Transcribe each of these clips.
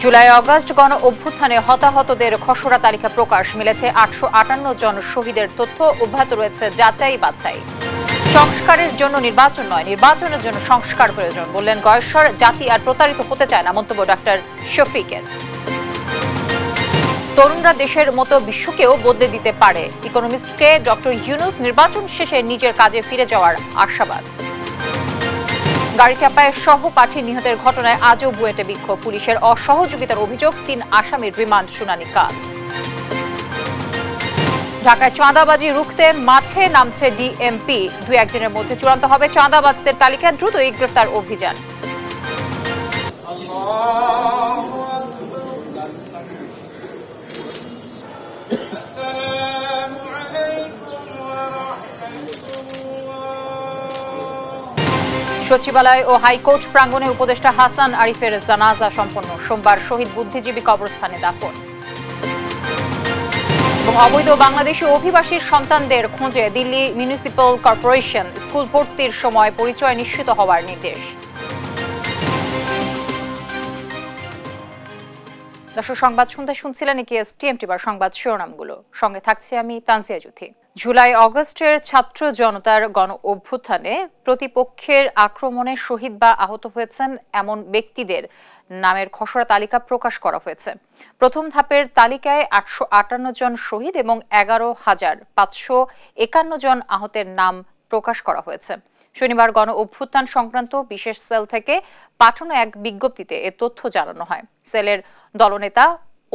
July August গণ অভ্যুত্থানে হতাহতদের খসড়া তালিকা প্রকাশ, মিলেছে 858 জন শহীদের তথ্য। অব্যাহত রয়েছে যাচাই বাছাই। সংস্কারের জন্য নির্বাচন নয়, নির্বাচনের জন্য সংস্কার প্রয়োজন বললেন গয়েশ্বর। জাতি আর প্রতারিত হতে চায় না, মন্তব্য ডক্টর শফিকের। তরুণরা দেশের মতো বিশ্বকেও বদলে দিতে পারে, ইকোনমিস্টকে ডক্টর ইউনুস। নির্বাচন শেষে নিজের কাজে ফিরে যাওয়ার আশাবাদ। গাড়ি চাপায় সহপাঠী নিহতের ঘটনায় আজও বুয়েটে বিক্ষোভ, পুলিশের অসহযোগিতার অভিযোগ। 3 আসামির রিমান্ড শুনানি কাল। ঢাকায় চাঁদাবাজি রুখতে মাঠে নামছে ডিএমপি, 2-1 দিনের মধ্যে চূড়ান্ত হবে চাঁদাবাজদের তালিকা, দ্রুতই গ্রেফতার অভিযান। সচিবালয় ও হাইকোর্ট প্রাঙ্গণে উপদেষ্টা হাসান আরিফের জানাজা সম্পন্ন, সোমবার শহীদ বুদ্ধিজীবী কবরস্থানে দাফন। এবং অবৈধ বাংলাদেশি অভিবাসীর সন্তানদের খোঁজে দিল্লি মিউনিসিপ্যাল কর্পোরেশন, স্কুল ভর্তির সময় পরিচয় নিশ্চিত হওয়ার নির্দেশ। দর্শক, সংবাদ শুনছিলেন টিএমটি বার সংবাদ শিরোনামগুলো, সঙ্গে থাকছি আমি তানজিয়া জুথি। জুলাই আগস্টের ছাত্র জনতার গণ অভ্যুত্থানে প্রতিপক্ষের আক্রমণে শহীদ বা আহত হয়েছেন এমন ব্যক্তিদের নামের খসড়া তালিকা প্রকাশ করা হয়েছে। প্রথম ধাপের তালিকায় 858 জন শহীদ এবং 11,551 জন আহতের নাম প্রকাশ করা হয়েছে। শনিবার গণ অভ্যুত্থান সংক্রান্ত বিশেষ সেল থেকে পাঠানো এক বিজ্ঞপ্তিতে এ তথ্য জানানো হয়। সেলের দলনেতা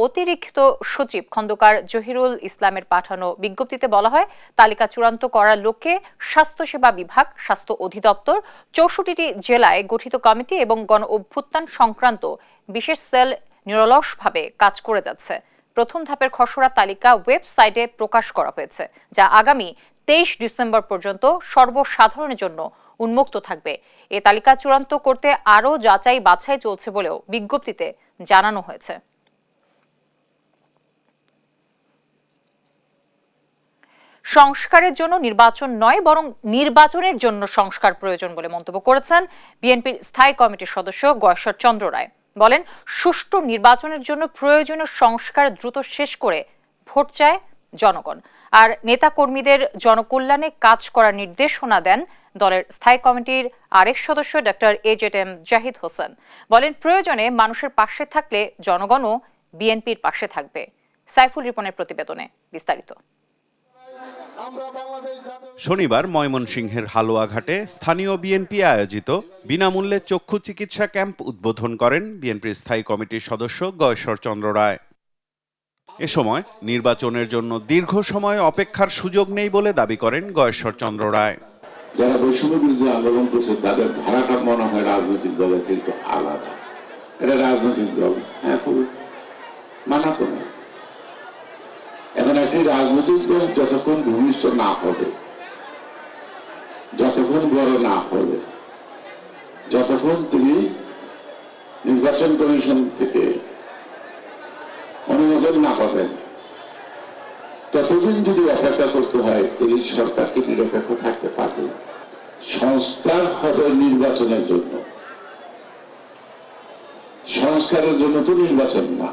অতিরিক্ত সচিব খন্দকার জহিরুল ইসলামের পাঠানো বিজ্ঞপ্তিতে বলা হয়, তালিকা চূড়ান্ত করার লক্ষ্যে স্বাস্থ্যসেবা বিভাগ, স্বাস্থ্য অধিদপ্তর, 64টি জেলায় গঠিত কমিটি এবং গণ অভ্যুত্থান সংক্রান্ত বিশেষ সেল নিরলসভাবে কাজ করে যাচ্ছে। প্রথম ধাপের খসড়া তালিকা ওয়েবসাইটে প্রকাশ করা হয়েছে, যা আগামী 23 ডিসেম্বর পর্যন্ত সর্বসাধারণের জন্য উন্মুক্ত থাকবে। এ তালিকা চূড়ান্ত করতে আরও যাচাই বাছাই চলছে বলেও বিজ্ঞপ্তিতে জানানো হয়েছে। সংস্কারের জন্য নির্বাচন নয়, বরং নির্বাচনের জন্য সংস্কার প্রয়োজন বলে মন্তব্য করেছেন বিএনপির স্থায়ী কমিটির সদস্য গয়েশ্বর চন্দ্র রায়। বলেন, সুষ্ঠু নির্বাচনের জন্য প্রয়োজনীয় সংস্কার দ্রুত শেষ করে ভোট চায় জনগণ। আর নেতাকর্মীদের জনকল্যাণে কাজ করার নির্দেশনা দেন দলের স্থায়ী কমিটির আরেক সদস্য doctor AZ M Zahid Hossain. বলেন, প্রয়োজনে মানুষের পাশে থাকলে জনগণও বিএনপির পাশে থাকবে। সাইফুল রিপনের প্রতিবেদনে বিস্তারিত। শনিবার ময়মনসিংহের হালুয়াঘাটে স্থানীয় বিএনপি আয়োজিত বিনামূল্যে চক্ষু চিকিৎসা ক্যাম্প উদ্বোধন করেন বিএনপির স্থায়ী কমিটির সদস্য গয়েশ্বর চন্দ্র রায়। এ সময় নির্বাচনের জন্য দীর্ঘ সময় অপেক্ষার সুযোগ নেই বলে দাবি করেন গয়েশ্বর চন্দ্র রায়। যারা বৈষম্য বিরোধী আন্দোলন করছে তাদের ধারাটা মনে হয় রাজনৈতিক দলের থেকে আলাদা। এটা রাজনৈতিক দল, হ্যাঁ, মানাতো না। এখন একটি রাজনৈতিক দল যতক্ষণ ভূমিষ্ঠ না হবে, যতক্ষণ বড় না হবে, যতক্ষণ তিনি নির্বাচন কমিশন থেকে অনুমোদন না পাবেন, ততদিন যদি অপেক্ষা করতে হয়, তিনি সরকারকে নিরপেক্ষ থাকতে পারবে। সংস্কার হবে নির্বাচনের জন্য, সংস্কারের জন্য তো নির্বাচন না।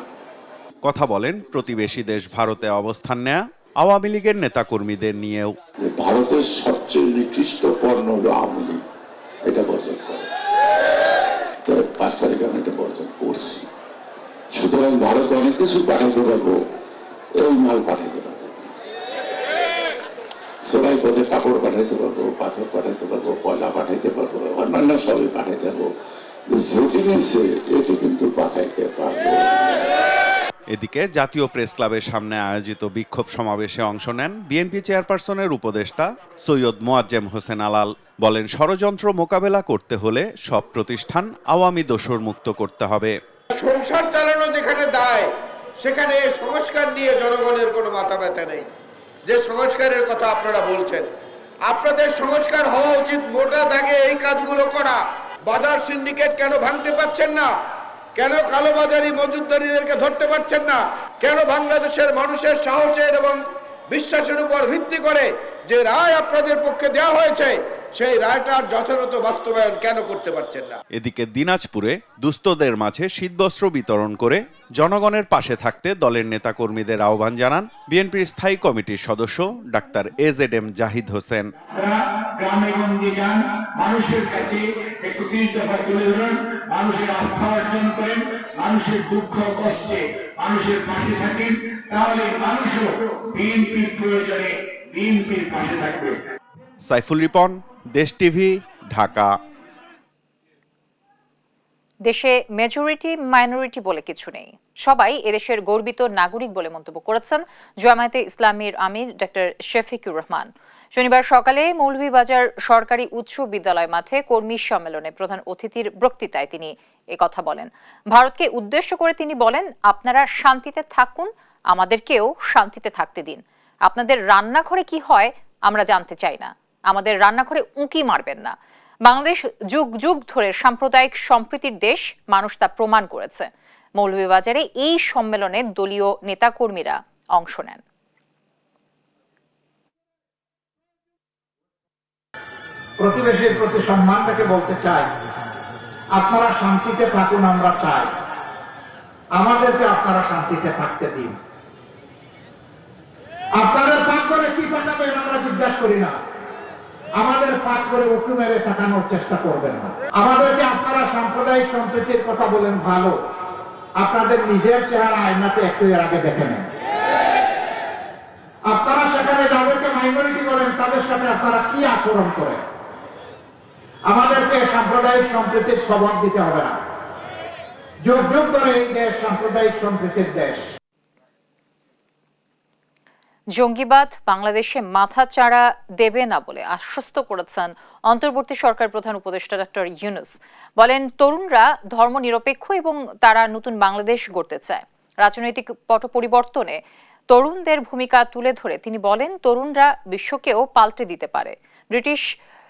কথা বলেন প্রতিবেশী দেশ ভারতে অবস্থান নেয়া আওয়ামী লীগের নেতাকর্মীদের নিয়েও। ভারতের সবচেয়ে নিকৃষ্ট পণ্য হলো আওয়ামী লীগ, এটা বর্জন করে। 5 তারিখে আমি এটা বর্জন করছি। সুতরাং ভারত অনেক কিছু পাঠাতে পারবো, এই মাল পাঠাতে পারবো, সেলাই পথে কাপড় পাঠাইতে পারবো, পাথর পাঠাইতে পারবো, কয়লা পাঠাইতে পারবো, অন্যান্য সবই পাঠাইতে পারবো। এটি কিন্তু পাঠাইতে পারবো। এদিকে জাতীয় প্রেস ক্লাবের সামনে আয়োজিত বিক্ষোভ সমাবেশে অংশ নেন বিএনপি চেয়ারপারসনের উপদেষ্টা সৈয়দ মোয়াজ্জেম হোসেন আলাল। বলেন, ষড়যন্ত্র মোকাবেলা করতে হলে সব প্রতিষ্ঠান আওয়ামী দোসর মুক্ত করতে হবে। সংসার চালানো যেখানে দায়, সেখানে সংস্কার নিয়ে জনগণের কোনো মাথা ব্যথা নেই। যে সংস্কারের কথা আপনারা বলছেন, আপনাদের সংস্কার হওয়া উচিত মোটা দাগে এই কাজগুলো করা। বাজার সিন্ডিকেট কেন ভাঙতে পারছেন না? কেন কালোবাজারি মজুতদারীদেরকে ধরতে পারছেন না? কেন বাংলাদেশের মানুষের সাহসের এবং বিশ্বাসের উপর ভিত্তি করে যে রায় আপনাদের পক্ষে দেওয়া হয়েছে, সেই রায়টার যথাযথ বাস্তবায়ন কেন করতে পারছেন না? এদিকে দিনাজপুরে দুস্থদের মাঝে শীতবস্ত্র বিতরণ করে জনগণের পাশে থাকতে দলের নেতাকর্মীদের আহ্বান জানান বিএনপির স্থায়ী কমিটির সদস্য ডাক্তার AZM জাহিদ হোসেন। গ্রামে গঞ্জে যান, মানুষের কাছে একটু দফা তুলে ধরুন, মানুষের আস্থা অর্জন করেন, মানুষের দুঃখ কষ্টে মানুষের পাশে থাকেন, তাহলে মানুষও বিএনপির প্রয়োজনে বিএনপির পাশে থাকবে। সাইফুল রিপন, দেশ টিভি, ঢাকা। দেশে মেজরিটি মাইনরিটি বলে কিছু নেই, সবাই এদেশের গর্বিত নাগরিক বলে মন্তব্য করেছেন জামায়াতে ইসলামীর আমির ডক্টর শফিকুর রহমান। শনিবার সকালে মৌলভীবাজার সরকারি উচ্চ বিদ্যালয় মাঠে কর্মী সম্মেলনে প্রধান অতিথির বক্তৃতায় তিনি একথা বলেন। ভারতকে উদ্দেশ্য করে তিনি বলেন, আপনারা শান্তিতে থাকুন, আমাদেরকেও শান্তিতে থাকতে দিন। আপনাদের রান্নাঘরে কি হয় আমরা জানতে চাই না, আমাদের রান্নাঘরে উঁকি মারবেন না। বাংলাদেশ যুগ যুগ ধরে সাম্প্রদায়িক সম্প্রীতির দেশ, মানুষ তা প্রমাণ করেছে। মৌলভীবাজারে এই সম্মেলনে দলীয় নেতাকর্মীরা অংশ নেন। প্রতিবেশীর প্রতি সম্মানটাকে বলতে চাই, আপনারা শান্তিতে থাকুন, আমরা চাই, আমাদেরকে আপনারা শান্তিতে থাকতে দিন। আপনাদের পাক করে কি পাঠাবেন আমরা জিজ্ঞাসা করি না, আমাদের পাক করে উঁকি মেরে তাকানোর চেষ্টা করবেন না। আমাদেরকে আপনারা সাম্প্রদায়িক সম্প্রীতির কথা বলেন, ভালো, আপনাদের নিজের চেহারা আয়নাতে একটু এর আগে দেখে নেন। আপনারা সেখানে যাদেরকে মাইনরিটি বলেন তাদের সাথে আপনারা কি আচরণ করেন। আমাদেরকে সাম্প্রদায়িক সম্প্রীতির সবক দিতে হবে না। যুগ যুগ ধরে এই দেশ সাম্প্রদায়িক সম্প্রীতির দেশ। জঙ্গিবাদ বাংলাদেশে মাথা চাড়া দেবে না বলে আশ্বস্ত করেছেন অন্তর্বর্তী সরকার প্রধান উপদেষ্টা ডক্টর ইউনূস। বলেন, তরুণরা ধর্মনিরপেক্ষ এবং তারা নতুন বাংলাদেশ গড়তে চায়। রাজনৈতিক পট পরিবর্তনে তরুণদের ভূমিকা তুলে ধরে তিনি বলেন, তরুণরা বিশ্বকেও পাল্টে দিতে পারে। ব্রিটিশ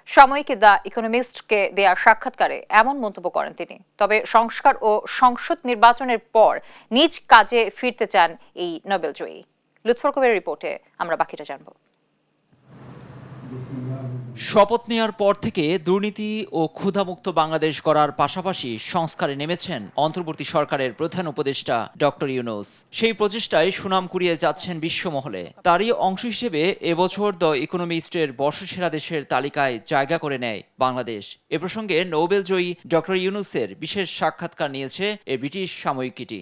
সাময়িকী দ্য ইকোনমিস্টকে দেয়া সাক্ষাৎকারে এমন মন্তব্য করেন তিনি। তবে সংস্কার ও সংসদ নির্বাচনের পর নিজ কাজে ফিরতে চান এই নোবেলজয়ী। লুৎফর কবিরের রিপোর্টে আমরা বাকিটা জানব। শপথ নেওয়ার পর থেকে দুর্নীতি ও ক্ষুধামুক্ত বাংলাদেশ গড়ার পাশাপাশি সংস্কারে নেমেছেন অন্তর্বর্তী সরকারের প্রধান উপদেষ্টা ডক্টর ইউনূস। সেই প্রচেষ্টায় সুনাম কুড়িয়ে যাচ্ছেন বিশ্বমহলে। তারই অংশ হিসেবে এবছর দ্য ইকোনমিস্টের বর্ষসেরা দেশের তালিকায় জায়গা করে নেয় বাংলাদেশ। এ প্রসঙ্গে নোবেলজয়ী ডক্টর ইউনূসের বিশেষ সাক্ষাৎকার নিয়েছে এই ব্রিটিশ সাময়িকীটি।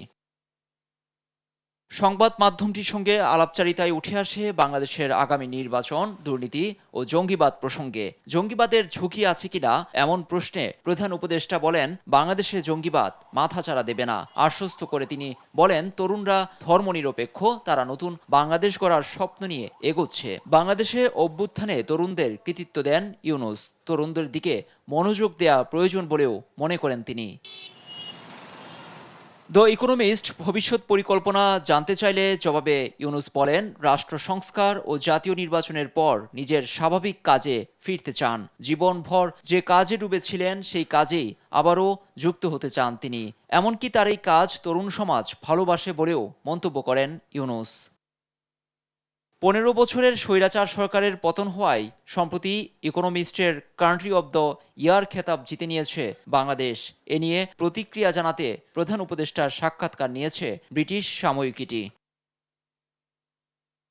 সংবাদ মাধ্যমটির সঙ্গে আলাপচারিতায় উঠে আসে বাংলাদেশের আগামী নির্বাচন, দুর্নীতি ও জঙ্গিবাদ প্রসঙ্গে। জঙ্গিবাদের ঝুঁকি আছে কিনা এমন প্রশ্নে প্রধান উপদেষ্টা বলেন, বাংলাদেশে জঙ্গিবাদ মাথাচাড়া দেবে না। আশ্বস্ত করে তিনি বলেন, তরুণরা ধর্মনিরপেক্ষ, তারা নতুন বাংলাদেশ গড়ার স্বপ্ন নিয়ে এগোচ্ছে। বাংলাদেশে অভ্যুত্থানে তরুণদের কৃতিত্ব দেন ইউনূস। তরুণদের দিকে মনোযোগ দেয়া প্রয়োজন বলেও মনে করেন তিনি। দ্য ইকোনমিস্ট ভবিষ্যৎ পরিকল্পনা জানতে চাইলে জবাবে ইউনূস বলেন, রাষ্ট্র সংস্কার ও জাতীয় নির্বাচনের পর নিজের স্বাভাবিক কাজে ফিরতে চান। জীবনভর যে কাজে ডুবেছিলেন সেই কাজেই আবারও যুক্ত হতে চান তিনি। এমনকি তার এই কাজ তরুণ সমাজ ভালোবাসে বলেও মন্তব্য করেন ইউনূস। 15 বছরের স্বৈরাচার সরকারের পতন হওয়ায় সম্প্রতি ইকোনমিস্টের কান্ট্রি অব দ্য ইয়ার খেতাব জিতে নিয়েছে বাংলাদেশ। এ নিয়ে প্রতিক্রিয়া জানাতে প্রধান উপদেষ্টার সাক্ষাৎকার নিয়েছে ব্রিটিশ সাময়িকীটি।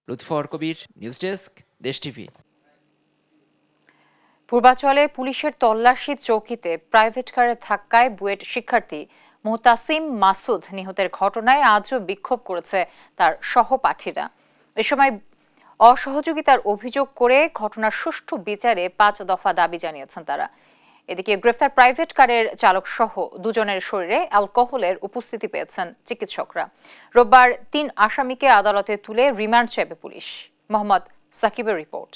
লুৎফর কবির, নিউজ ডেস্ক, দেশ টিভি। পূর্বাঞ্চলে পুলিশের তল্লাশি চৌকিতে প্রাইভেট কারের ধাক্কায় বুয়েট শিক্ষার্থী মুহতাসিম মাসুদ নিহতের ঘটনায় আজও বিক্ষোভ করেছে তার সহপাঠীরা। এ সময় অসহযোগিতার অভিযোগ করে ঘটনার সুষ্ঠু বিচারে 5 দফা দাবি জানিয়েছেন তারা। এদিকে গ্রেফতার প্রাইভেট কারের চালক সহ দুজনের শরীরে অ্যালকোহলের উপস্থিতি পেয়েছেন চিকিৎসকরা। রোববার 3 আসামিকে আদালতে তুলে রিমান্ড চাইবে পুলিশ। মোহাম্মদ সাকিবের রিপোর্ট।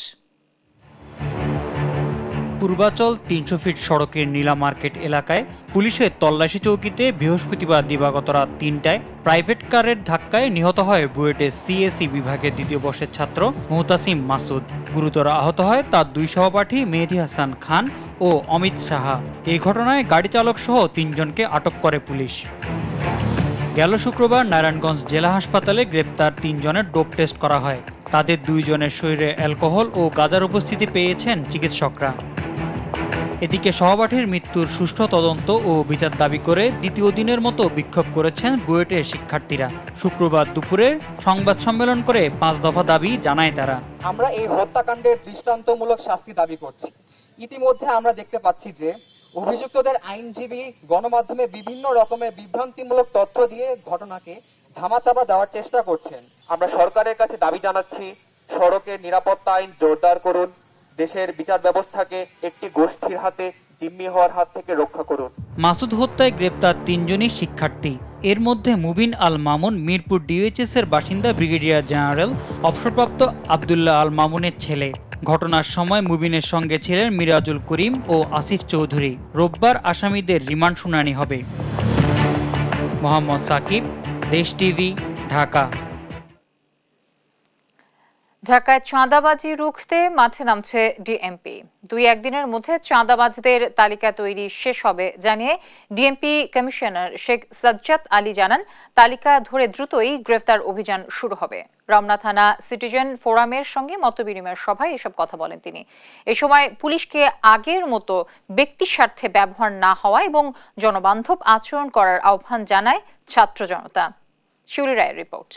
পূর্বাচল 300 ফিট সড়কের নীলা মার্কেট এলাকায় পুলিশের তল্লাশি চৌকিতে বৃহস্পতিবার দিবাগত রাত 3টায় প্রাইভেট কারের ধাক্কায় নিহত হয় বুয়েটের সিএসি বিভাগের 2য় বর্ষের ছাত্র মুহতাসিম মাসুদ। গুরুতর আহত হয় তার 2 সহপাঠী মেহেদী হাসান খান ও অমিত সাহা। এই ঘটনায় গাড়ি চালক সহ 3 জনকে আটক করে পুলিশ। গেল শুক্রবার নারায়ণগঞ্জ জেলা হাসপাতালে গ্রেপ্তার 3 জনের ডোপ টেস্ট করা হয়। তাদের 2 জনের শরীরে অ্যালকোহল ও গাঁজার উপস্থিতি পেয়েছেন চিকিৎসকরা। এদিকে সহপাঠীর মৃত্যুর সুষ্ঠু তদন্ত ও বিচার দাবি করে দ্বিতীয় দিনের মতো বিক্ষোভ করেছেন বুয়েটের শিক্ষার্থীরা। শুক্রবার দুপুরে সংবাদ সম্মেলন করে 5 দফা দাবি জানায় তারা। আমরা এই হত্যাকাণ্ডের দৃষ্টান্তমূলক শাস্তি দাবি করছি। ইতিমধ্যে আমরা দেখতে পাচ্ছি যে অভিযুক্তদের আইনজীবী গণমাধ্যমে বিভিন্ন রকমের বিভ্রান্তিমূলক তথ্য দিয়ে ঘটনাকে ধামাচাপা দেওয়ার চেষ্টা করছেন। আমরা সরকারের কাছে দাবি জানাচ্ছি, সড়কের নিরাপত্তা আইন জোরদার করুন, দেশের বিচার ব্যবস্থাকে একটি গোষ্ঠীর হাতে জিম্মি হওয়ার হাত থেকে রক্ষা করুন। মাসুদ হত্যায় গ্রেপ্তার 3 জনই শিক্ষার্থী। এর মধ্যে মুবিন আল মামুন মিরপুর ডিওএইচএস এর বাসিন্দা ব্রিগেডিয়ার জেনারেল অবসরপ্রাপ্ত আব্দুল্লাহ আল মামুনের ছেলে। ঘটনার সময় মুবিনের সঙ্গে ছিলেন মিরাজুল করিম ও আসিফ চৌধুরী। রোববার আসামিদের রিমান্ড শুনানি হবে। মোহাম্মদ সাকিব, দেশ টিভি, ঢাকা। ঢাকায় চাঁদাবাজি রুখতে মাঠে নামছে ডিএমপি। 2-1 দিনের মধ্যে চাঁদাবাজদের তালিকা তৈরি শেষ হবে জানিয়ে ডিএমপি কমিশনার শেখ সাজ্জাদ আলী জানান, তালিকা ধরে দ্রুতই গ্রেফতার অভিযান শুরু হবে। রমনা থানা সিটিজেন ফোরামের সঙ্গে মতবিনিময় সভায় এসব কথা বলেন তিনি। এ সময় পুলিশকে আগের মতো ব্যক্তি স্বার্থে ব্যবহার না হওয়া এবং জনবান্ধব আচরণ করার আহ্বান জানায় ছাত্র জনতা। শিউলি রায়ের রিপোর্ট।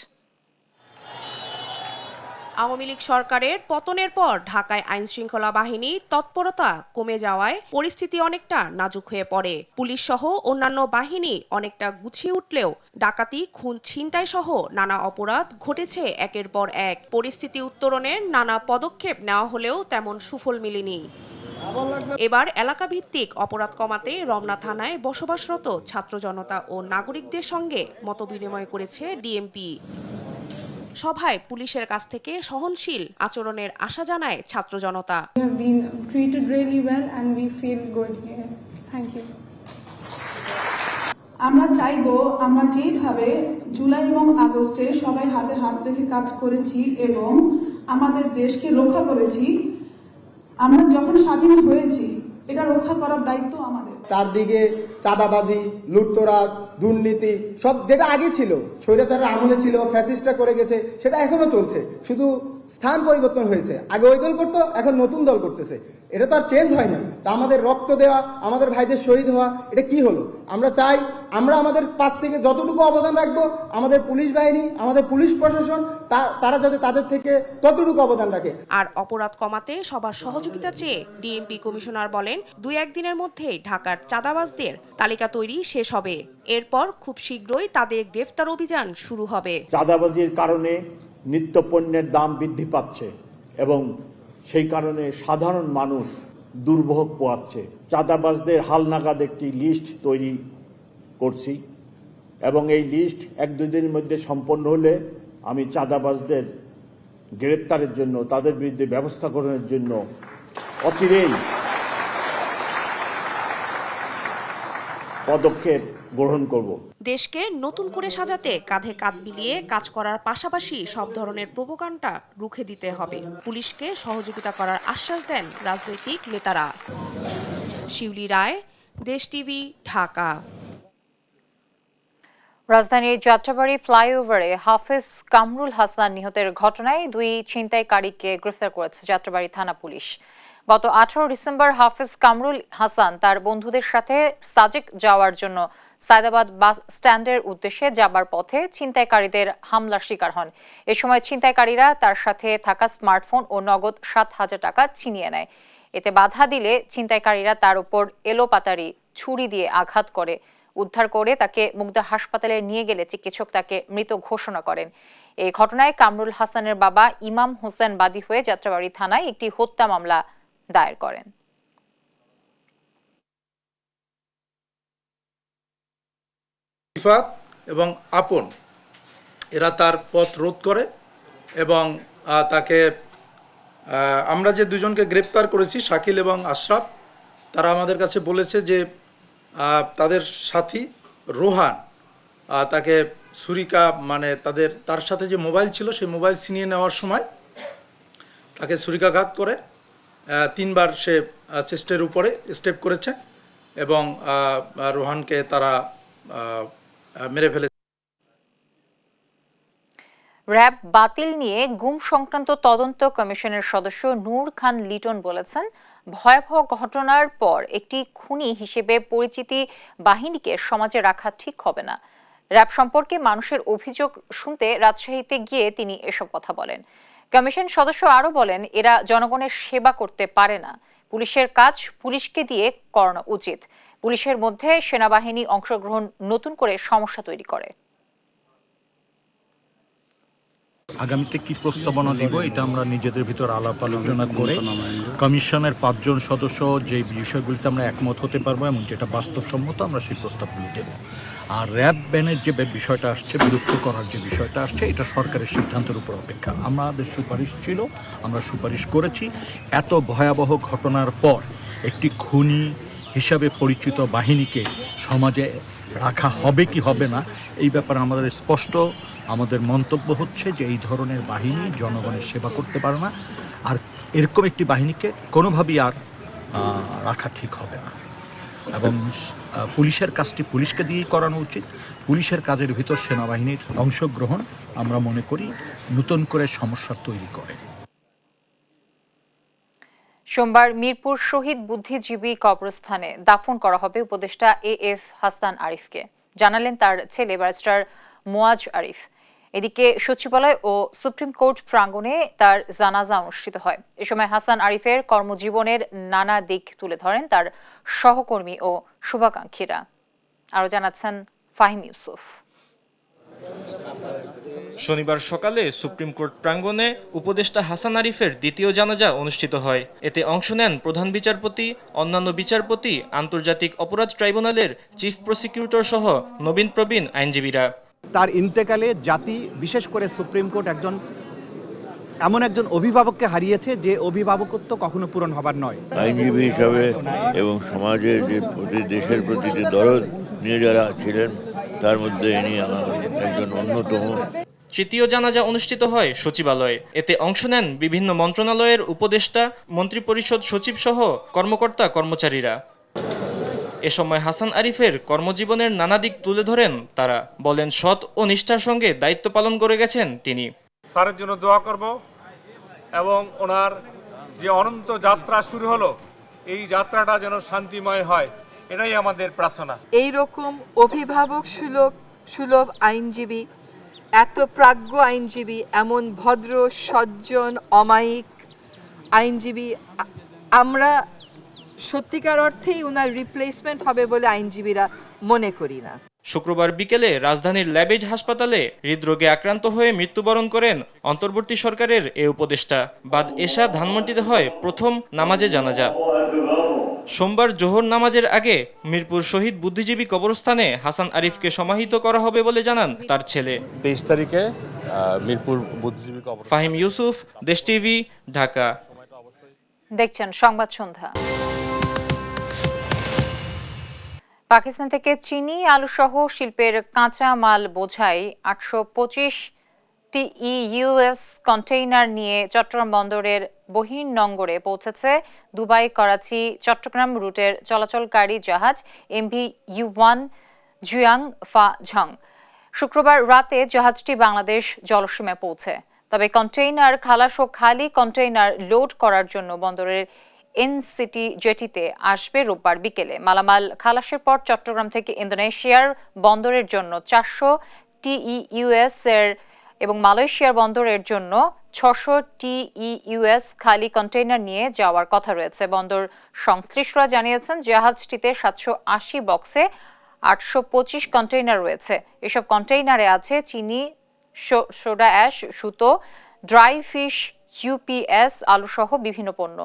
আওয়ামী লীগ সরকারের পতনের পর ঢাকায় আইন শৃঙ্খলা বাহিনীর তৎপরতা কমে যাওয়ায় পরিস্থিতি অনেকটা নাজুক হয়ে পড়ে। পুলিশ সহ অন্যান্য বাহিনী অনেকটা গুছিয়ে উঠলেও ডাকাতি, খুন, ছিনতাই সহ নানা অপরাধ ঘটেছে একের পর এক। পরিস্থিতি উত্তরণের নানা পদক্ষেপ নেওয়া হলেও তেমন সুফল মেলেনি। এবার এলাকা ভিত্তিক অপরাধ কমাতে রমনা থানায় বসবাসরত ছাত্র জনতা ও নাগরিকদের সঙ্গে মতবিনিময় করেছে ডিএমপি। সভায় পুলিশের কাছ থেকে সহনশীল আচরণের আশা জানায় ছাত্র জনতা। আমরা চাইবো, আমরা যেভাবে জুলাই এবং আগস্টে সবাই হাতে হাত রেখে কাজ করেছি এবং আমাদের দেশকে রক্ষা করেছি, আমরা যখন স্বাধীন হয়েছি এটা রক্ষা করার দায়িত্ব আমাদের। চারদিকে চাঁদাবাজি, লুটতরাজ, দুর্নীতি সব যেটা আগে ছিল, স্বৈরাচারের আমলে ছিল, ফ্যাসিস্টরা করে গেছে, সেটা এখনো চলছে, শুধু স্থান পরিবর্তন হয়েছে। আগে ওই দল করতো, এখন নতুন দল করতেছে, এটা তো আর চেঞ্জ হয় না। তা আমাদের রক্ত দেওয়া, আমাদের ভাইদের শহীদ হওয়া, এটা কি হলো? আমরা চাই আমরা আমাদের পাশ থেকে যতটুকু অবদান রাখবো, আমাদের পুলিশ বাহিনী, আমাদের পুলিশ প্রশাসন তারা যাতে তাদের থেকে ততটুকু অবদান রাখে। আর অপরাধ কমাতে সবার সহযোগিতা চেয়ে ডিএমপি কমিশনার বলেন, 2-1 দিনের মধ্যেই ঢাকার চাঁদাবাজদের তালিকা তৈরি শেষ হবে। এরপর খুব শীঘ্রই তাদের গ্রেফতার অভিযান শুরু হবে। চাঁদাবাজির কারণে নিত্য পণ্যের দাম বৃদ্ধি পাচ্ছে এবং সেই কারণে সাধারণ মানুষ দুর্ভোগ পোহাচ্ছে। চাঁদাবাজদের হালনাগাদ একটি লিস্ট তৈরি করছি এবং এই লিস্ট 1-2 দিনের মধ্যে সম্পন্ন হলে আমি চাঁদাবাজদের গ্রেপ্তারের জন্য, তাদের বিরুদ্ধে ব্যবস্থা গ্রহণের জন্য অচিরেই পদক্ষেপ গ্রহণ করব। দেশকে নতুন করে সাজাতে কাঁধে কাঁধ মিলিয়ে কাজ করার পাশাপাশি সব ধরনের প্রোপাগান্ডা রুখে দিতে হবে। পুলিশকে সহযোগিতা করার আশ্বাস দেন রাজনৈতিক নেতারা। শিউলি রায়, দেশ টিভি, ঢাকা। রাজধানীর যাত্রাবাড়ী ফ্লাইওভারে হাফেজ কামরুল হাসান নিহতের ঘটনায় 2 ছিনতাইকারীকে গ্রেফতার করেছে যাত্রাবাড়ী থানা পুলিশ। গত 18 ডিসেম্বর হাফেজ কামরুল হাসান তার বন্ধুদের সাথে সাজেক যাওয়ার জন্য সায়দাবাদ বাস স্ট্যান্ডের উদ্দেশ্যে যাবার পথে ছিনতাইকারীদের হামলার শিকার হন। এ সময় ছিনতাইকারীরা তার সাথে থাকা স্মার্টফোন ও নগদ 7,000 টাকা ছিনিয়ে নেয়। এতে বাধা দিলে ছিনতাইকারীরা তার উপর এলোপাতাড়ি ছুরি দিয়ে আঘাত করে। উদ্ধার করে তাকে মুগদা হাসপাতালে নিয়ে গেলে চিকিৎসক তাকে মৃত ঘোষণা করেন। এই ঘটনায় কামরুল হাসানের বাবা ইমাম হোসেন বাদী হয়ে যাত্রাবাড়ী থানায় একটি হত্যা মামলা দায়ের করেন। ইফাত এবং আপন এরা তার পথ রোধ করে এবং তাকে আমরা যে দুজনকে গ্রেপ্তার করেছি, শাকিল এবং আশরাফ, তারা আমাদের কাছে বলেছে যে তাদের সাথী রোহান তাকে ছুরিকা মানে তার সাথে যে মোবাইল ছিল সেই মোবাইল ছিনিয়ে নেওয়ার সময় তাকে ছুরিকাঘাত করে 3 বার সে চেস্টের উপরে স্টেপ করেছে এবং রোহানকে তারা মেরে ফেলেছে। র‍্যাব বাতিল নিয়ে গুম সংক্রান্ত তদন্ত কমিশনের সদস্য নূর খান লিটন বলেছেন, ভয়াবহ ঘটনার পর একটি খুনি হিসেবে পরিচিতি বাহিনীকে সমাজে রাখা ঠিক হবে না। র‍্যাব সম্পর্কে মানুষের অভিযোগ শুনতে রাজশাহীতে গিয়ে তিনি এসব কথা বলেন। কমিশন সদস্য আরও বলেন, এরা জনগণের সেবা করতে পারে না। পুলিশের কাজ পুলিশকে দিয়ে করানো উচিত। পুলিশের মধ্যে সেনাবাহিনী অংশগ্রহণ নতুন করে সমস্যা তৈরি করে। আগামীতে কি প্রস্তাবনা দিব এটা আমরা নিজেদের ভিতর আলাপ আলোচনা করে কমিশনের 5 জন সদস্য যে বিষয়গুলিতে আমরা একমত হতে পারবো এবং যেটা বাস্তবসম্মত আমরা সেই প্রস্তাবগুলি দেব। আর র্যাব ব্যানের যে বিষয়টা আসছে, বিলুপ্ত করার যে বিষয়টা আসছে, এটা সরকারের সিদ্ধান্তের উপর অপেক্ষা। আমাদের সুপারিশ ছিল, আমরা সুপারিশ করেছি। এত ভয়াবহ ঘটনার পর একটি খুনি হিসাবে পরিচিত বাহিনীকে সমাজে রাখা হবে কি হবে না, এই ব্যাপারে আমাদের স্পষ্ট আমাদের মন্তব্য হচ্ছে যে এই ধরনের বাহিনী জনগণের সেবা করতে পারে না, আর এরকম একটি বাহিনীকে কোনোভাবেই আর রাখা ঠিক হবে না। এবং পুলিশের কাজটি পুলিশকে দিয়েই করানো উচিত। পুলিশের কাজের ভিতর সেনাবাহিনীর অংশগ্রহণ আমরা মনে করি নতুন করে সমস্যা তৈরি করে। সোমবার মিরপুর শহীদ বুদ্ধিজীবী কবরস্থানে দাফন করা হবে উপদেষ্টা AF হাসান আরিফকে, জানালেন তার ছেলে ব্যারিস্টার মোয়াজ আরিফ। এদিকে সচিবালয় ও সুপ্রিম কোর্ট প্রাঙ্গণে তার জানাজা অনুষ্ঠিত হয়। এ সময় হাসান আরিফের কর্মজীবনের নানা দিক তুলে ধরেন তার সহকর্মী ও শুভাকাঙ্ক্ষীরা। আরও জানাচ্ছেন ফাহিম ইউসুফ। শনিবার সকালে সুপ্রিম কোর্ট প্রাঙ্গণে উপদেষ্টা হাসান আরিফের দ্বিতীয় জানাজা অনুষ্ঠিত হয়। এতে অংশ নেন প্রধান বিচারপতি, অন্যান্য বিচারপতি, আন্তর্জাতিক অপরাধ ট্রাইব্যুনালের চিফ প্রসিকিউটর সহ নবীন প্রবীণ আইনজীবীরা। তার ইন্তেকালে জাতি, বিশেষ করে সুপ্রিম কোর্ট এমন একজন অভিভাবককে হারিয়েছে যে অভিভাবকত্ব কখনো পূরণ হবার নয়। আইনজীবী হিসাবে এবং সমাজের যে দেশের প্রতি যে দরদ নিয়ে যারা ছিলেন তার মধ্যে ইনি একজন অন্যতম। তৃতীয় জানাজা অনুষ্ঠিত হয় সচিবালয়ে। এতে অংশ নেন বিভিন্ন মন্ত্রণালয়ের উপদেষ্টা, মন্ত্রিপরিষদ সচিব সহ কর্মকর্তা কর্মচারীরা। এ সময় হাসান আরিফের কর্মজীবনের নানা দিক তুলে ধরেন তারা। বলেন, সৎ ও নিষ্ঠার সঙ্গে দায়িত্ব পালন করে গেছেন তিনি। স্যারের জন্য দোয়া করব এবং ওনার যে অনন্ত যাত্রা শুরু হলো, এই যাত্রাটা যেন শান্তিময় হয়, এটাই আমাদের প্রার্থনা। এই রকম অভিভাবক সুলভ আইনজীবী, এত প্রাজ্ঞ আইনজীবী, এমন ভদ্র সজ্জন অমায়িক আইনজীবী আমরা সত্যিকার অর্থেই ওনার রিপ্লেসমেন্ট হবে বলে আইনজীবীরা মনে করি না। শুক্রবার বিকেলে রাজধানীর ল্যাবেজ হাসপাতালে হৃদরোগে আক্রান্ত হয়ে মৃত্যুবরণ করেন অন্তর্বর্তী সরকারের এ উপদেষ্টা। বাদ এশা ধানমন্ডিতে হয় প্রথম নামাজে জানাজা। সোমবার জোহর নামাজের আগে মিরপুর শহীদ বুদ্ধিজীবী কবরস্থানে হাসান আরিফকে সমাহিত করা হবে বলে জানান তার ছেলে। 23 তারিখে মিরপুর বুদ্ধিজীবী কবর। ফাহিম ইউসুফ, দেশ টিভি, ঢাকা। দেখছেন সংবাদ সন্ধ্যা। পাকিস্তান থেকে চিনি, আলু সহ শিল্পের কাঁচা মাল বোঝাই 825 TEUS কন্টেইনার নিয়ে চট্টগ্রাম বন্দরের বহির্নোঙরে পৌঁছেছে দুবাই, করাচি, চট্টগ্রাম রুটের চলাচলকারী জাহাজ MV U1 জুয়াং ফা ঝং। শুক্রবার রাতে জাহাজটি বাংলাদেশ জলসীমায় পৌঁছে। তবে কন্টেইনার খালাস ও খালি কন্টেইনার লোড করার জন্য বন্দরের এনসিটি জেটিতে আসবে রোববার বিকেলে। মালামাল খালাসের পর চট্টগ্রাম থেকে ইন্দোনেশিয়ার বন্দরের জন্য 400 TEUS এর এবং মালয়েশিয়ার বন্দরের জন্য 600 TEUS খালি কন্টেইনার নিয়ে যাওয়ার কথা রয়েছে। বন্দর সংশ্লিষ্টরা জানিয়েছেন, জাহাজটিতে 780 বক্সে 825 কন্টেইনার রয়েছে। এসব কন্টেইনারে আছে চিনি, সোডা অ্যাশ, সুতো, ড্রাই ফিশ, UPS, আলু সহ বিভিন্ন পণ্য।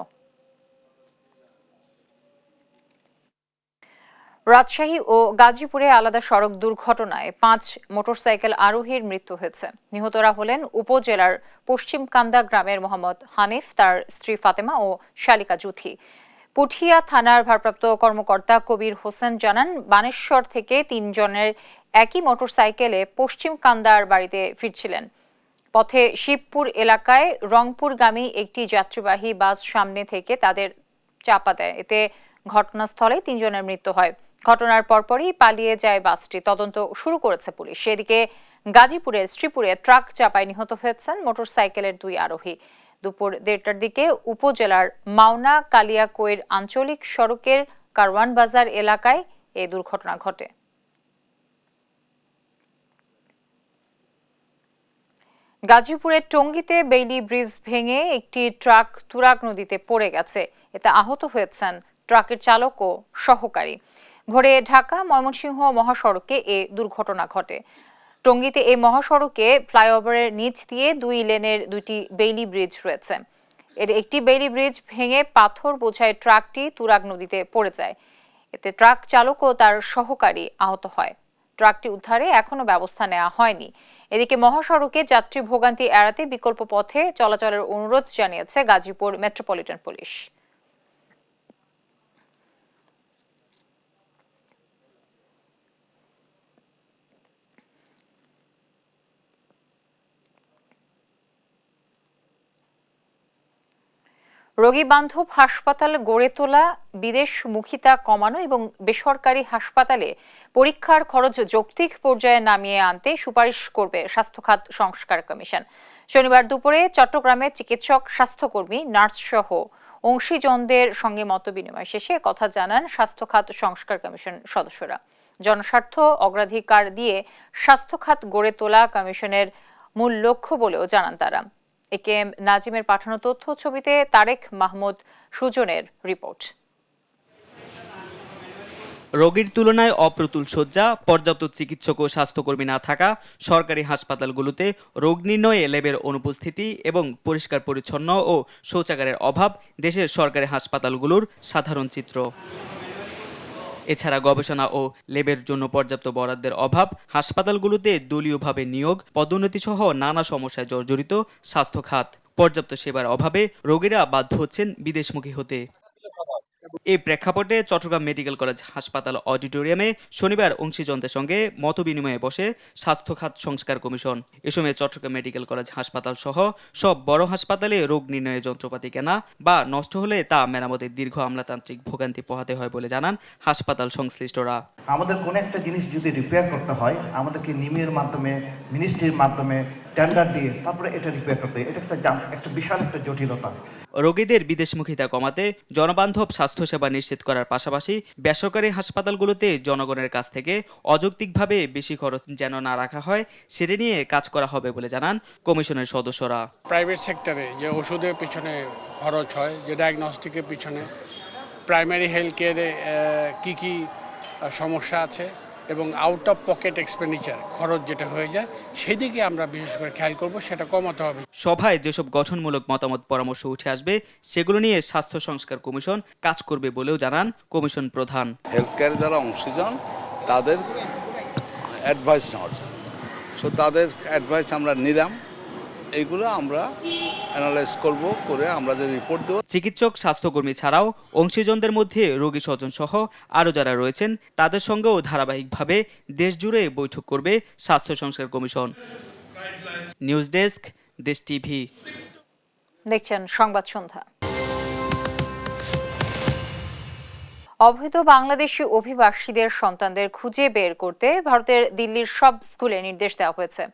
রাজশাহী ও গাজীপুরে আলাদা সড়ক দুর্ঘটনায় 5 মোটরসাইকেল আরোহীর মৃত্যু হয়েছে। নিহতরা হলেন উপজেলার পশ্চিম কান্দা গ্রামের মোহাম্মদ হানিফ, তার স্ত্রী ফাতেমা ও শালিকা জুথি। পুঠিয়া থানার ভারপ্রাপ্ত কর্মকর্তা কবির হোসেন জানান, বানেশ্বর থেকে 3 জনের একই মোটরসাইকেলে পশ্চিম কান্দার বাড়িতে ফিরছিলেন। পথে শিবপুর এলাকায় রংপুরগামী একটি যাত্রীবাহী বাস সামনে থেকে তাদের চাপা দেয়। এতে ঘটনাস্থলে 3 জনের মৃত্যু হয়। ঘটনার পরপরই পালিয়ে যায় বাসটি। তদন্ত শুরু করেছে পুলিশ। সেদিকে গাজীপুরের শ্রীপুরে ট্রাক চাপায় নিহত হয়েছেন মোটরসাইকেলের 2 আরোহী। দুপুর 1:30টার দিকে উপজেলার মাওনা কালিয়াকৈর আঞ্চলিক সড়কের কারওয়ান বাজার এলাকায় এই দুর্ঘটনা ঘটে। গাজীপুরের টঙ্গীতে বেইলি ব্রিজ ভেঙে একটি ট্রাক তুরাগ নদীতে পড়ে গেছে। এতে আহত হয়েছেন ট্রাকের চালক ও সহকারী। ভোরে ঢাকা ময়মনসিংহ মহাসড়কে এ দুর্ঘটনা ঘটে। টঙ্গীতে এই মহাসড়কে ফ্লাইওভারের নিচ দিয়ে 2 লেনের 2টি বেইলি ব্রিজ রয়েছে। এর একটি বেইলি ব্রিজ ভেঙে পাথর বোঝাই ট্রাকটি তুরাগ নদীতে পড়ে যায়। এতে ট্রাক চালক ও তার সহকারী আহত হয়। ট্রাকটি উদ্ধারে এখনো ব্যবস্থা নেওয়া হয়নি। এদিকে মহাসড়কে যাত্রী ভোগান্তি এড়াতে বিকল্প পথে চলাচলের অনুরোধ জানিয়েছে গাজীপুর মেট্রোপলিটন পুলিশ। রোগী বান্ধব হাসপাতাল গড়ে তোলা, বিদেশমুখিতা কমানো এবং বেসরকারি হাসপাতালে পরীক্ষার খরচ যৌক্তিক পর্যায়ে নামিয়ে আনতে সুপারিশ করবে স্বাস্থ্য খাত সংস্কার কমিশন। শনিবার দুপুরে চট্টগ্রামে চিকিৎসক, স্বাস্থ্যকর্মী, নার্স সহ অংশীজনদের সঙ্গে মতবিনিময় শেষে কথা জানান স্বাস্থ্য খাত সংস্কার কমিশন সদস্যরা। জনস্বার্থ অগ্রাধিকার দিয়ে স্বাস্থ্য খাত গড়ে তোলা কমিশনের মূল লক্ষ্য বলেও জানান তারা। একে এম নাজিমের পাঠানো তথ্য ছবিতে তারেক মাহমুদ সুজনের রিপোর্ট। রোগীর তুলনায় অপ্রতুল শয্যা, পর্যাপ্ত চিকিৎসক ও স্বাস্থ্যকর্মী না থাকা, সরকারি হাসপাতালগুলোতে রোগ নির্ণয়ে ল্যাবের অনুপস্থিতি এবং পরিষ্কার পরিচ্ছন্ন ও শৌচাগারের অভাব দেশের সরকারি হাসপাতালগুলোর সাধারণ চিত্র। এছাড়া গবেষণা ও ল্যাবের জন্য পর্যাপ্ত বরাদ্দের অভাব, হাসপাতালগুলোতে দলীয়ভাবে নিয়োগ, পদোন্নতি সহ নানা সমস্যায় জর্জরিত স্বাস্থ্য খাত। পর্যাপ্ত সেবার অভাবে রোগীরা বাধ্য হচ্ছেন বিদেশমুখী হতে। এই প্রেক্ষাপটে চট্টগ্রাম মেডিকেল কলেজ হাসপাতাল অডিটোরিয়ামে শনিবার অংশীজনদের সঙ্গে মতবিনিময়ে বসে স্বাস্থ্য খাত সংস্কার কমিশন। এ সময় চট্টগ্রাম মেডিকেল কলেজ হাসপাতাল সহ সব বড় হাসপাতালে রোগ নির্ণয়ের যন্ত্রপাতি কেনা বা নষ্ট হলে তা মেরামতের দীর্ঘ আমলাতান্ত্রিক ভোগান্তি পোহাতে হয় বলে জানান হাসপাতাল সংশ্লিষ্টরা। আমাদের কোনো একটা জিনিস যদি রিপেয়ার করতে হয়, আমাদেরকে নিমের মাধ্যমে, মিনিস্ট্রির মাধ্যমে টেন্ডার দিয়ে তারপরে এটা রিপেয়ার করতে হয়। এটা একটা বিশাল একটা জটিলতা। রোগীদের বিদেশমুখিতা কমাতে জনবান্ধব স্বাস্থ্যসেবা নিশ্চিত করার পাশাপাশি বেসরকারি হাসপাতালগুলোতে জনগণের কাছ থেকে অযৌক্তিকভাবে বেশি খরচ যেন না রাখা হয়, সেটা নিয়ে কাজ করা হবে বলে জানান কমিশনের সদস্যরা। প্রাইভেট সেক্টরে যে ওষুধের পিছনে খরচ হয়, যে ডায়াগনস্টিকের পিছনে, প্রাইমারি হেলথ কেয়ারে কী কী সমস্যা আছে এবং আউট অফ পকেট এক্সপেন্ডিচার খরচ যেটা হয়ে যায়, সেদিকে আমরা বিশেষ করে খেয়াল করব, সেটা কমাতে হবে। সভায় যেসব গঠনমূলক মতামত পরামর্শ উঠে আসবে সেগুলো নিয়ে স্বাস্থ্য সংস্কার কমিশন কাজ করবে বলেও জানান কমিশন প্রধান। হেলথ কেয়ারে যারা অংশীজন তাদের অ্যাডভাইস নেওয়া যায়, সো তাদের অ্যাডভাইস আমরা নিলাম, এইগুলো আমরা অ্যানালাইজ করব, করে আমরা যে রিপোর্ট দেব। চিকিৎসক, স্বাস্থ্যকর্মী ছাড়াও অংশীজনদের মধ্যে রোগী স্বজন সহ আরও যারা রয়েছেন তাদের সঙ্গেও ধারাবাহিকভাবে দেশজুড়ে বৈঠক করবে স্বাস্থ্য সংস্কার কমিশন। নিউজ ডেস্ক, দেশ টিভি। দেখছেন সংবাদ সন্ধ্যা। অবৈধ বাংলাদেশি অভিবাসীদের সন্তানদের খুঁজে বের করতে ভারতের দিল্লির সব স্কুলে নির্দেশ দেওয়া হয়েছে।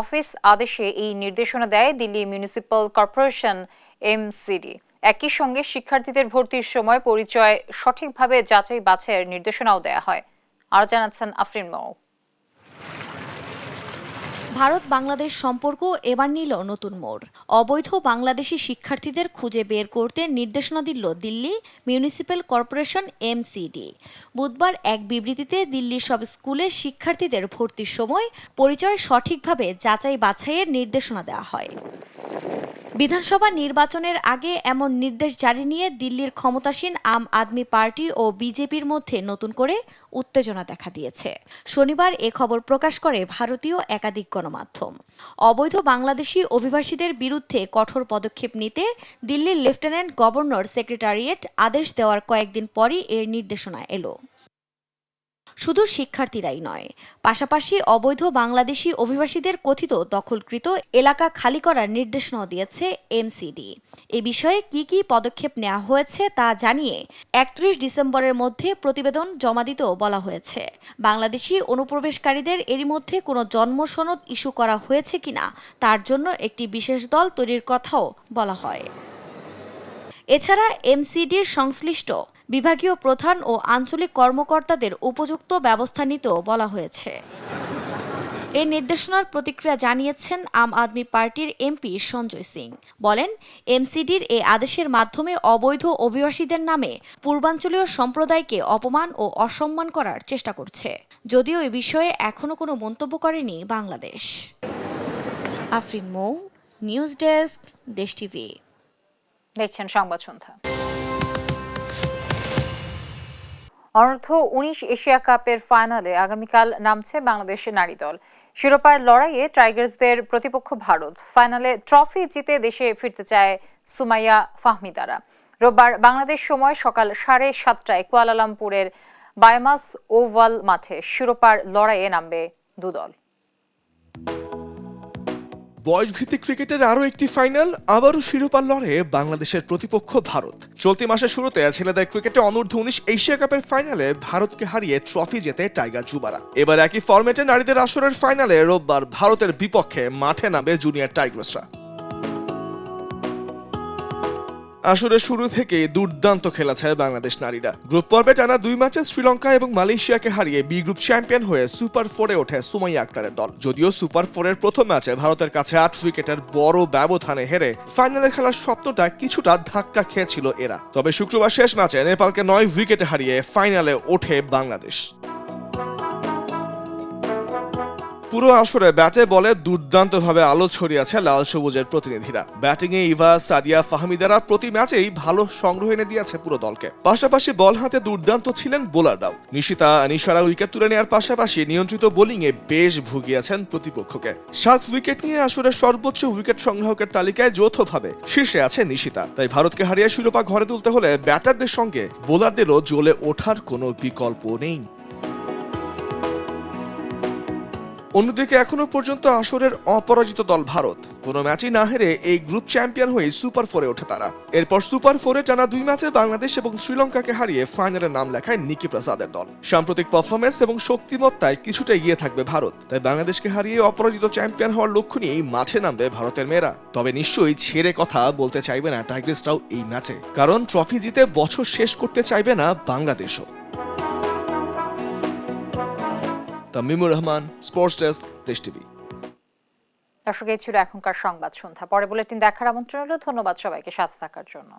অফিস আদেশে এই নির্দেশনা দেয় দিল্লি মিউনিসিপ্যাল কর্পোরেশন এমসিডি। একই সঙ্গে শিক্ষার্থীদের ভর্তির সময় পরিচয় সঠিকভাবে যাচাই বাছাইয়ের নির্দেশনাও দেওয়া হয়। আর জানাচ্ছেন আফরিন মৌ। ভারত বাংলাদেশ সম্পর্ক এবার নিল নতুন মোড়। অবৈধ বাংলাদেশি শিক্ষার্থীদের খুঁজে বের করতে নির্দেশনা দিল দিল্লি মিউনিসিপ্যাল কর্পোরেশন এমসিডি। বুধবার এক বিবৃতিতে দিল্লির সব স্কুলে শিক্ষার্থীদের ভর্তির সময় পরিচয় সঠিকভাবে যাচাই বাছাইয়ের নির্দেশনা দেওয়া হয়। বিধানসভা নির্বাচনের আগে এমন নির্দেশ জারি নিয়ে দিল্লির ক্ষমতাসীন আম আদমি পার্টি ও বিজেপির মধ্যে নতুন করে উত্তেজনা দেখা দিয়েছে। শনিবার এ খবর প্রকাশ করে ভারতীয় একাধিক গণমাধ্যম। অবৈধ বাংলাদেশি অভিবাসীদের বিরুদ্ধে কঠোর পদক্ষেপ নিতে দিল্লির লেফটেন্যান্ট গভর্নর সেক্রেটারিয়েট আদেশ দেওয়ার কয়েকদিন পরই এর নির্দেশনা এলো। শুধু শিক্ষার্থীরাই নয়, পাশাপাশি অবৈধ বাংলাদেশি অভিবাসীদের কথিত দখলকৃত এলাকা খালি করার নির্দেশনাও দিয়েছে এমসিডি। এ বিষয়ে কি কি পদক্ষেপ নেওয়া হয়েছে তা জানিয়ে 31 ডিসেম্বরের মধ্যে প্রতিবেদন জমা দিতেও বলা হয়েছে। বাংলাদেশি অনুপ্রবেশকারীদের এরই মধ্যে কোনো জন্ম সনদ ইস্যু করা হয়েছে কিনা তার জন্য একটি বিশেষ দল তৈরির কথাও বলা হয়। এছাড়া এমসিডির সংশ্লিষ্ট বিভাগীয় প্রধান ও আঞ্চলিক কর্মকর্তাদের উপযুক্ত ব্যবস্থা নিতেও বলা হয়েছে। এই নির্দেশনার প্রতিক্রিয়া জানিয়েছেন আম আদমি পার্টির এমপি সঞ্জয় সিং। বলেন, এমসিডির এই আদেশের মাধ্যমে অবৈধ অভিবাসীদের নামে পূর্বাঞ্চলীয় সম্প্রদায়কে অপমান ও অসম্মান করার চেষ্টা করছে। যদিও এ বিষয়ে এখনো কোনো মন্তব্য করেনি বাংলাদেশ। আফরিন মৌ, নিউজ ডেস্ক, দেশ টিভি। দেখছেন সংবাদ সন্ধ্যা। অনূর্ধ্ব 19 এশিয়া কাপের ফাইনালে আগামীকাল নামছে বাংলাদেশের নারী দল। শিরোপার লড়াইয়ে টাইগার্সদের প্রতিপক্ষ ভারত। ফাইনালে ট্রফি জিতে দেশে ফিরতে চায় সুমাইয়া ফাহমিদারা। রোববার বাংলাদেশ সময় সকাল 7:30টায় কুয়ালালামপুরের বায়োমাস ওভাল মাঠে শিরোপার লড়াইয়ে নামবে দুদল। বয়সভিত্তিক ক্রিকেটের আরও একটি ফাইনাল, আবারও শিরোপার লড়াইয়ে বাংলাদেশের প্রতিপক্ষ ভারত। চলতি মাসের শুরুতে ছেলেদের ক্রিকেটে অনূর্ধ্ব 19 এশিয়া কাপের ফাইনালে ভারতকে হারিয়ে ট্রফি জেতে টাইগার যুবারা। এবার একই ফরম্যাটে নারীদের আসরের ফাইনালে রোববার ভারতের বিপক্ষে মাঠে নামবে জুনিয়র টাইগ্রেসরা। আসরের শুরু থেকে দুর্দান্ত খেলেছে বাংলাদেশ নারীরা। গ্রুপ পর্বে টানা 2 ম্যাচে শ্রীলঙ্কা এবং মালয়েশিয়াকে হারিয়ে বি গ্রুপ চ্যাম্পিয়ন হয়ে সুপার 4-এ ওঠে সুমাইয়া আক্তারের দল। যদিও সুপার 4-এর প্রথম ম্যাচে ভারতের কাছে 8 উইকেটের বড় ব্যবধানে হেরে ফাইনালে খেলার স্বপ্নটা কিছুটা ধাক্কা খেয়েছিল এরা। তবে শুক্রবার শেষ ম্যাচে নেপালকে 9 উইকেটে হারিয়ে ফাইনালে ওঠে বাংলাদেশ। পুরো আসরে ব্যাটে বলে দুর্দান্তভাবে আলো ছড়িয়েছে লাল সবুজের প্রতিনিধিরা। ব্যাটিংয়ে ইভা, সাদিয়া, ফাহমিদারা প্রতি ম্যাচেই ভালো সংগ্রহ এনে দিয়েছে পুরো দলকে। পাশাপাশি বল হাতে দুর্দান্ত ছিলেন বোলাররাও। নিশিতা, আনিশারা উইকেট তুলে নেওয়ার পাশাপাশি নিয়ন্ত্রিত বোলিংয়ে বেশ ভুগিয়েছেন প্রতিপক্ষকে। 7 উইকেট নিয়ে আসরের সর্বোচ্চ উইকেট সংগ্রাহকের তালিকায় যৌথভাবে শীর্ষে আছে নিশিতা। তাই ভারতকে হারিয়ে শিরোপা ঘরে তুলতে হলে ব্যাটারদের সঙ্গে বোলারদেরও জ্বলে ওঠার কোনো বিকল্প নেই। অন্যদিকে এখনো পর্যন্ত আসরের অপরাজিত দল ভারত। কোনো ম্যাচই না হেরে এই গ্রুপ চ্যাম্পিয়ন হয়ে সুপার 4-এ ওঠে তারা। এরপর সুপার 4-এ টানা 2 ম্যাচে বাংলাদেশ এবং শ্রীলঙ্কাকে হারিয়ে ফাইনালে নাম লেখায় নিকি প্রসাদের দল। সাম্প্রতিক পারফরমেন্স এবং শক্তিমত্তায় কিছুটা এগিয়ে থাকবে ভারত। তাই বাংলাদেশকে হারিয়ে অপরাজিত চ্যাম্পিয়ন হওয়ার লক্ষ্য নিয়েই মাঠে নামবে ভারতের মেয়েরা। তবে নিশ্চয়ই ছেড়ে কথা বলতে চাইবে না টাইগ্রেসরাও এই ম্যাচে, কারণ ট্রফি জিতে বছর শেষ করতে চাইবে না বাংলাদেশও। তামিমুর রহমান, স্পোর্টস ডেস্ক, দেশ টিভি। দর্শক, এই ছিল এখনকার সংবাদ সন্ধ্যা। পরে বুলেটিন দেখার আমন্ত্রণ রইল। ধন্যবাদ সবাইকে সাথে থাকার জন্য।